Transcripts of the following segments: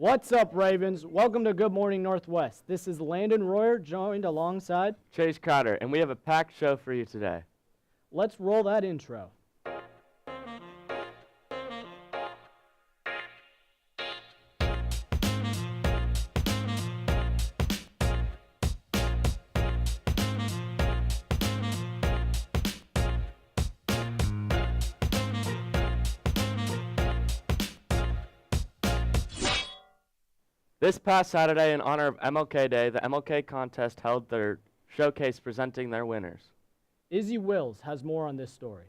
What's up, Ravens? Welcome to Good Morning Northwest. This is Landon Royer, joined alongside Chase Cotter, and we have a packed show for you today. Let's roll that intro. This past Saturday, in honor of MLK Day, the MLK contest held their showcase presenting their winners. Izzy Wills has more on this story.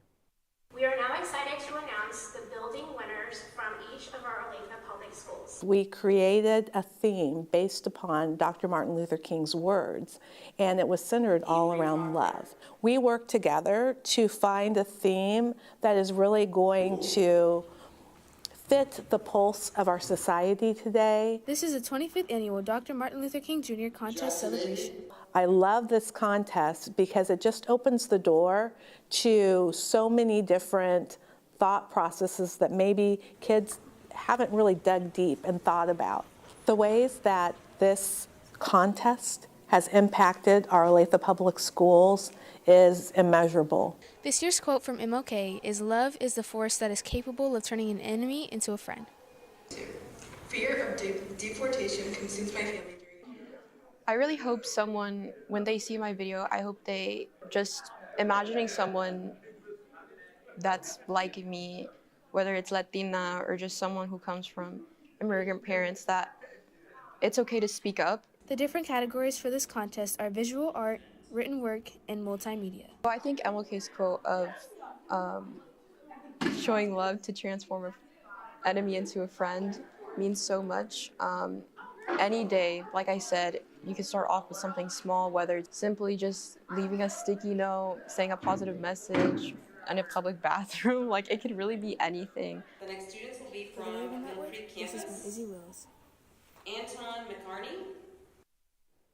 We are now excited to announce the building winners from each of our Olathe public schools. We created a theme based upon Dr. Martin Luther King's words, and it was centered all around love. We worked together to find a theme that is really going to fit the pulse of our society today. This is the 25th annual Dr. Martin Luther King Jr. contest celebration. I love this contest because it just opens the door to so many different thought processes that maybe kids haven't really dug deep and thought about. The ways that this contest has impacted our Olathe Public Schools is immeasurable. This year's quote from MLK is, "Love is the force that is capable of turning an enemy into a friend." Fear of deportation consumes my family. I really hope someone, when they see my video, I hope they just imagining someone that's like me, whether it's Latina or just someone who comes from immigrant parents, that it's okay to speak up. The different categories for this contest are visual art, written work, and multimedia. I think MLK's quote of showing love to transform an enemy into a friend means so much. Any day, like I said, you can start off with something small, whether it's simply just leaving a sticky note, saying a positive message in a public bathroom. Like, it could really be anything. The next students will be from ONW Now. Creek This has campus. been Izzy Wills. Anton McCarney.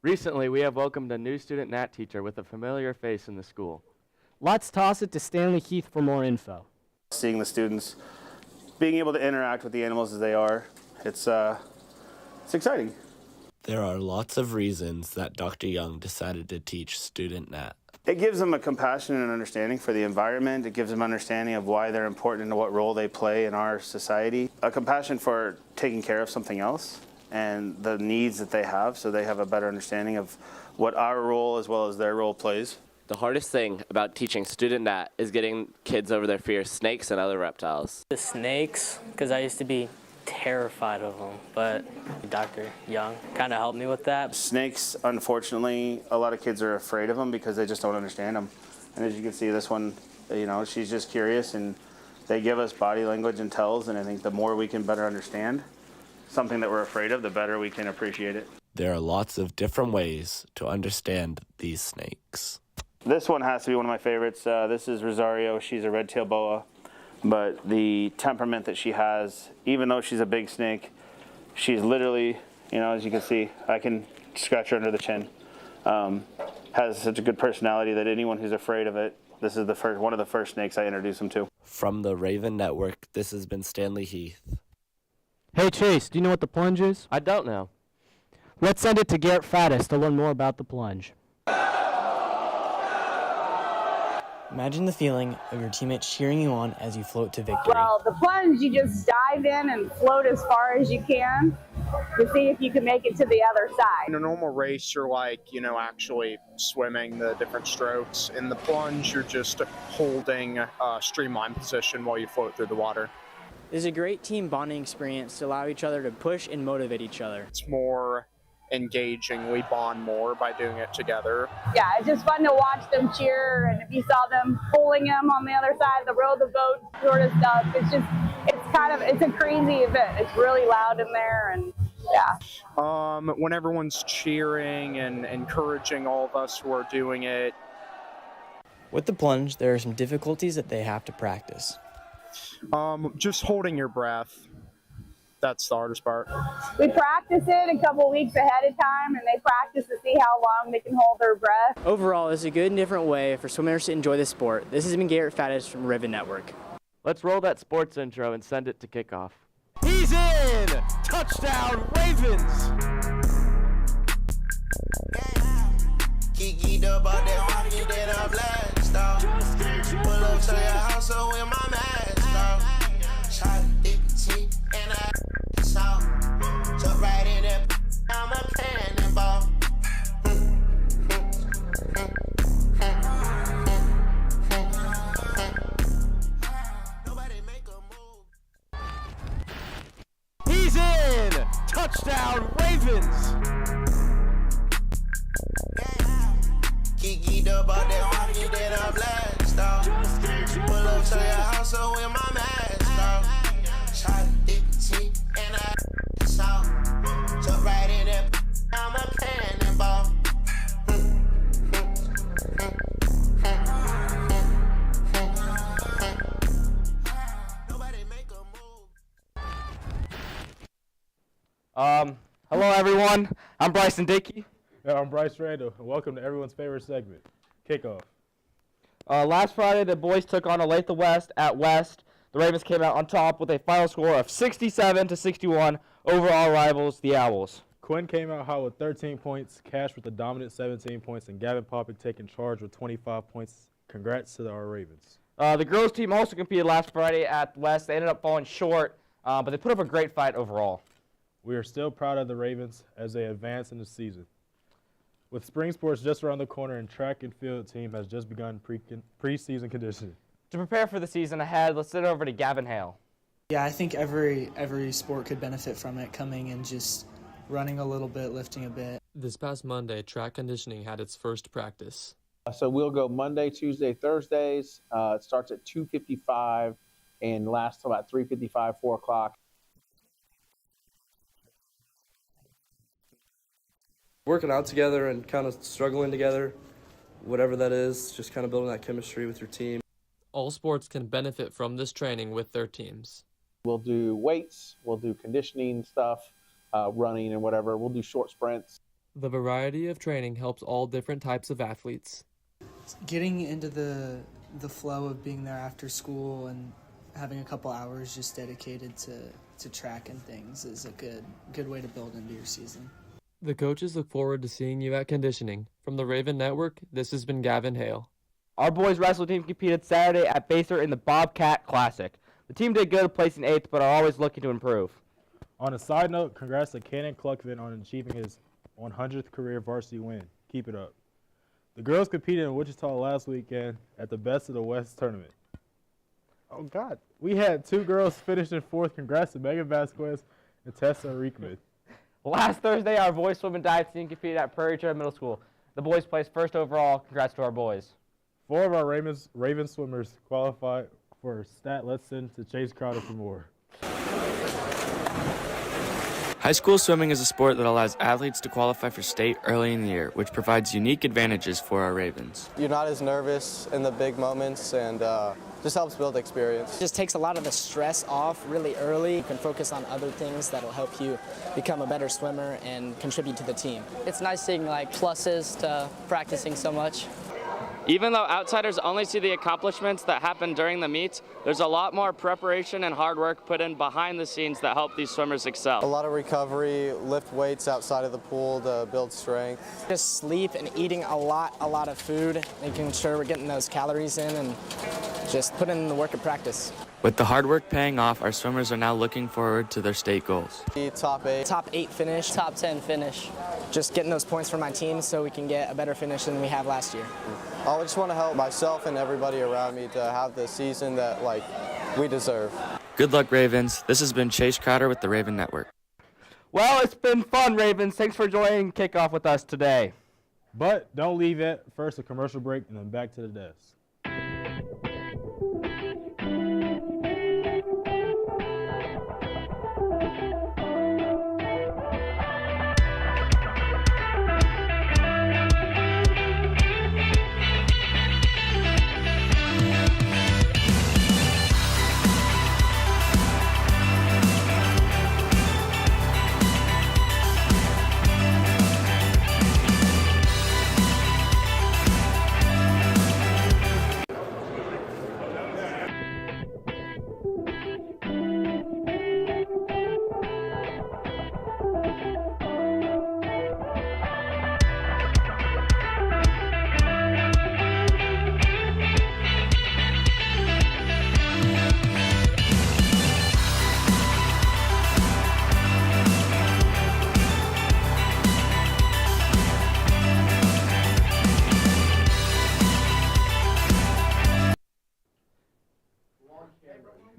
Recently, we have welcomed a new student Nat teacher with a familiar face in the school. Let's toss it to Stanley Keith for more info. Seeing the students being able to interact with the animals as they are, it's exciting. There are lots of reasons that Dr. Young decided to teach student Nat. It gives them a compassion and understanding for the environment. It gives them understanding of why they're important and what role they play in our society. A compassion for taking care of something else and the needs that they have, so they have a better understanding of what our role as well as their role plays. The hardest thing about teaching student Nat is getting kids over their fear of snakes and other reptiles. The snakes, because I used to be terrified of them, but Dr. Young kind of helped me with that. Snakes, unfortunately, a lot of kids are afraid of them because they just don't understand them. And as you can see, this one, she's just curious, and they give us body language and tells, and I think the more we can better understand something that we're afraid of, the better we can appreciate it. There are lots of different ways to understand these snakes. This one has to be one of my favorites. This is Rosario. She's a red-tailed boa. But the temperament that she has, even though she's a big snake, she's literally, as you can see, I can scratch her under the chin. Has such a good personality that anyone who's afraid of it, this is one of the first snakes I introduce them to. From the Raven Network, this has been Stanley Heath. Hey Chase, do you know what the plunge is? I don't know. Let's send it to Garrett Faddis to learn more about the plunge. Imagine the feeling of your teammates cheering you on as you float to victory. Well, the plunge, you just dive in and float as far as you can to see if you can make it to the other side. In a normal race, you're actually swimming the different strokes. In the plunge, you're just holding a streamlined position while you float through the water. This is a great team bonding experience to allow each other to push and motivate each other. It's more engaging. We bond more by doing it together. Yeah, it's just fun to watch them cheer, and if you saw them pulling them on the other side of the row of the boat sort of stuff, it's a crazy event. It's really loud in there, and yeah. When everyone's cheering and encouraging all of us who are doing it. With the plunge, there are some difficulties that they have to practice. Just holding your breath. That's the hardest part. We practice it a couple weeks ahead of time, and they practice to see how long they can hold their breath. Overall, it's a good and different way for swimmers to enjoy the sport. This has been Garrett Faddis from Raven Network. Let's roll that sports intro and send it to kickoff. He's in! Touchdown, Ravens! Kiki up out that hockey that I blast off. Pull up to your house so with my mask off. Shot nicotine and I saw. Jump right in that, I'm a cannonball. Nobody make a move. He's in! Touchdown, Ravens! Kiki up out that hockey that I blast off. Pull up to your house so with my mask off. Shot nicotine and I saw. Jump right in that, I'm a cannonball. Nobody make a move. Hello everyone. I'm Bryson Dickey. Yeah, I'm Bryce Randall, and welcome to everyone's favorite segment, Kickoff. Last Friday, the boys took on Olathe West at West. The Ravens came out on top with a final score of 67-61 over our rivals, the Owls. Quinn came out hot with 13 points, Cash with a dominant 17 points, and Gavin Popick taking charge with 25 points. Congrats to our Ravens. The girls team also competed last Friday at West. They ended up falling short, but they put up a great fight overall. We are still proud of the Ravens as they advance in the season. With spring sports just around the corner and track and field team has just begun preseason conditioning. To prepare for the season ahead, let's send it over to Gavin Hale. Yeah, I think every sport could benefit from it, coming and just running a little bit, lifting a bit. This past Monday, track conditioning had its first practice. So we'll go Monday, Tuesday, Thursdays. It starts at 2:55 and lasts till about 3:55, 4 o'clock. Working out together and kind of struggling together, whatever that is, just kind of building that chemistry with your team. All sports can benefit from this training with their teams. We'll do weights, we'll do conditioning stuff, running and whatever. We'll do short sprints. The variety of training helps all different types of athletes. Getting into the flow of being there after school and having a couple hours just dedicated to track and things is a good way to build into your season. The coaches look forward to seeing you at conditioning. From the Raven Network, this has been Gavin Hale. Our boys wrestling team competed Saturday at Baser in the Bobcat Classic. The team did good, placing 8th, but are always looking to improve. On a side note, congrats to Cannon Cluckvin on achieving his 100th career varsity win. Keep it up. The girls competed in Wichita last weekend at the Best of the West tournament. Oh, God. We had 2 girls finish in 4th. Congrats to Megan Vasquez and Tessa Riekman. Last Thursday, our boys swim and dive team competed at Prairie Trail Middle School. The boys placed first overall. Congrats to our boys. 4 of our Raven swimmers qualified for stat. Let's send to Chase Crowder for more. High school swimming is a sport that allows athletes to qualify for state early in the year, which provides unique advantages for our Ravens. You're not as nervous in the big moments and just helps build experience. It just takes a lot of the stress off really early. You can focus on other things that'll help you become a better swimmer and contribute to the team. It's nice seeing like pluses to practicing so much. Even though outsiders only see the accomplishments that happen during the meets, there's a lot more preparation and hard work put in behind the scenes that help these swimmers excel. A lot of recovery, lift weights outside of the pool to build strength. Just sleep and eating a lot of food, making sure we're getting those calories in and just putting in the work of practice. With the hard work paying off, our swimmers are now looking forward to their state goals. Top 8. Top 8 finish, top 10 finish. Just getting those points for my team so we can get a better finish than we have last year. I just want to help myself and everybody around me to have the season that we deserve. Good luck, Ravens. This has been Chase Crowder with the Raven Network. Well, it's been fun, Ravens. Thanks for joining Kickoff with us today. But don't leave yet. First, a commercial break, and then back to the desk.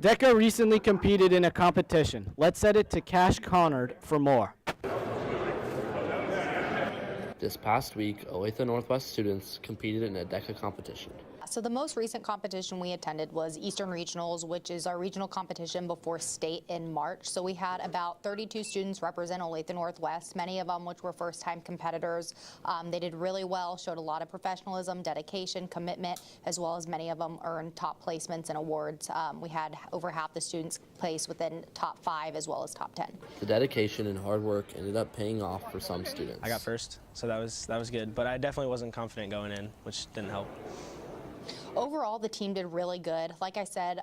DECA recently competed in a competition. Let's set it to Cash Connard for more. This past week, Olathe Northwest students competed in a DECA competition. So the most recent competition we attended was Eastern Regionals, which is our regional competition before state in March. So we had about 32 students represent Olathe Northwest, many of them which were first-time competitors. They did really well, showed a lot of professionalism, dedication, commitment, as well as many of them earned top placements and awards. We had over half the students place within top 5 as well as top 10. The dedication and hard work ended up paying off for some students. I got first, so that was good, but I definitely wasn't confident going in, which didn't help. Overall, the team did really good. Like I said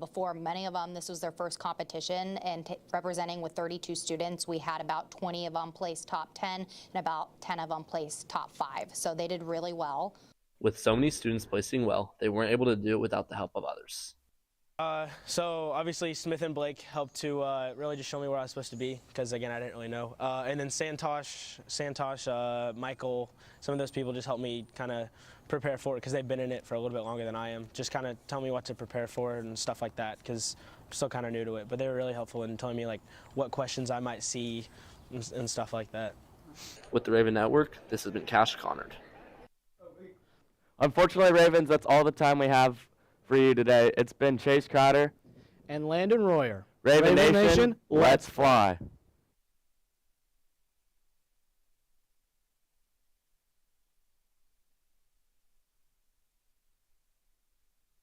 before, many of them, this was their first competition, and representing with 32 students, we had about 20 of them place top 10 and about 10 of them place top 5. So they did really well. With so many students placing well, they weren't able to do it without the help of others. So obviously Smith and Blake helped to really just show me where I was supposed to be, because again, I didn't really know. And then Santosh, Michael, some of those people just helped me kind of prepare for it, because they've been in it for a little bit longer than I am. Just kind of tell me what to prepare for and stuff like that, because I'm still kind of new to it. But they were really helpful in telling me like what questions I might see and stuff like that. With the Raven Network, this has been Cash Connard. Unfortunately, Ravens, that's all the time we have for you today. It's been Chase Crowder and Landon Royer. Raven Nation, let's fly.